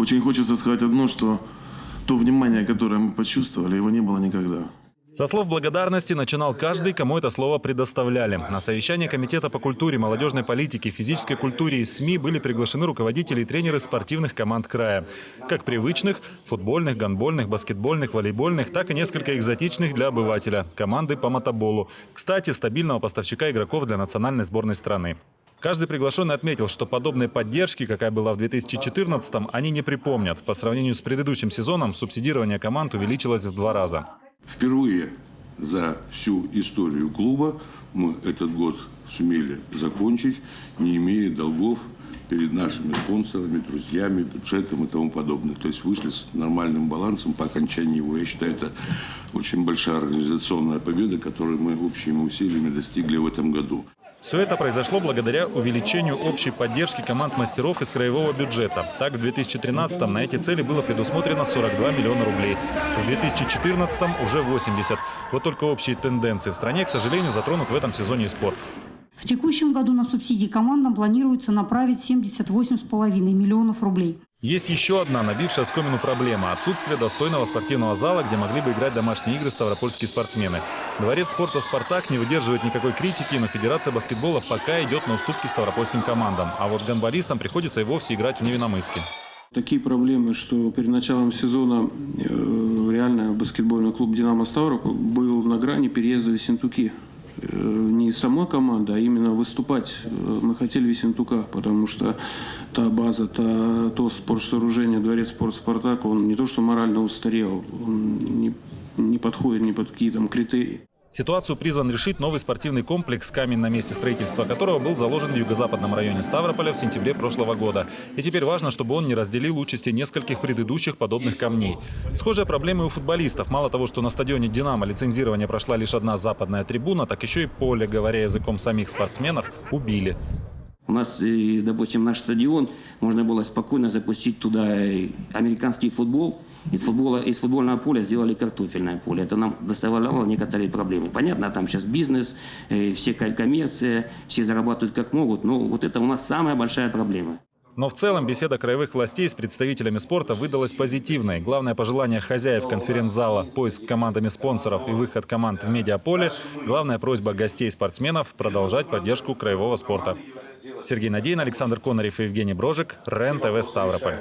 Очень хочется сказать одно, что то внимание, которое мы почувствовали, его не было никогда. Со слов благодарности начинал каждый, кому это слово предоставляли. На совещание Комитета по культуре, молодежной политике, физической культуре и СМИ были приглашены руководители и тренеры спортивных команд края. Как привычных – футбольных, гандбольных, баскетбольных, волейбольных, так и несколько экзотичных для обывателя – команды по мотоболу. Кстати, стабильного поставщика игроков для национальной сборной страны. Каждый приглашенный отметил, что подобной поддержки, какая была в 2014-м, они не припомнят. По сравнению с предыдущим сезоном субсидирование команд увеличилось в 2 раза. Впервые за всю историю клуба мы этот год сумели закончить, не имея долгов перед нашими спонсорами, друзьями, бюджетом и тому подобное. То есть вышли с нормальным балансом по окончании его. Я считаю, это очень большая организационная победа, которую мы общими усилиями достигли в этом году. Все это произошло благодаря увеличению общей поддержки команд мастеров из краевого бюджета. Так, в 2013-м на эти цели было предусмотрено 42 миллиона рублей. В 2014-м уже 80. Вот только общие тенденции в стране, к сожалению, затронут в этом сезоне и спорт. В текущем году на субсидии командам планируется направить 78,5 миллионов рублей. Есть еще одна набившая скомину проблема – отсутствие достойного спортивного зала, где могли бы играть домашние игры ставропольские спортсмены. Дворец спорта «Спартак» не выдерживает никакой критики, но Федерация баскетбола пока идет на уступки ставропольским командам. А вот гандболистам приходится и вовсе играть в Невинномысске. Такие проблемы, что перед началом сезона реально баскетбольный клуб «Динамо Ставрополь» был на грани переезда в Ессентуки. Не сама команда, а именно выступать мы хотели в Ессентуках, потому что та база, то спортсооружение, дворец спорта «Спартак», он не то что морально устарел, он не подходит ни под какие там критерии. Ситуацию призван решить новый спортивный комплекс, камень на месте строительства которого был заложен в юго-западном районе Ставрополя в сентябре прошлого года. И теперь важно, чтобы он не разделил участи нескольких предыдущих подобных камней. Схожая проблема и у футболистов. Мало того, что на стадионе «Динамо» лицензирование прошла лишь одна западная трибуна, так еще и поле, говоря языком самих спортсменов, убили. У нас, допустим, наш стадион, можно было спокойно запустить туда американский футбол. Из футбольного поля сделали картофельное поле. Это нам доставляло некоторые проблемы. Понятно, там сейчас бизнес, все коммерция, все зарабатывают как могут, но вот это у нас самая большая проблема. Но в целом беседа краевых властей с представителями спорта выдалась позитивной. Главное пожелание хозяев конференц-зала – поиск командами спонсоров и выход команд в медиаполе. Главная просьба гостей спортсменов – продолжать поддержку краевого спорта. Сергей Надейн, Александр Конорев и Евгений Брожик. РЕН-ТВ Ставрополь.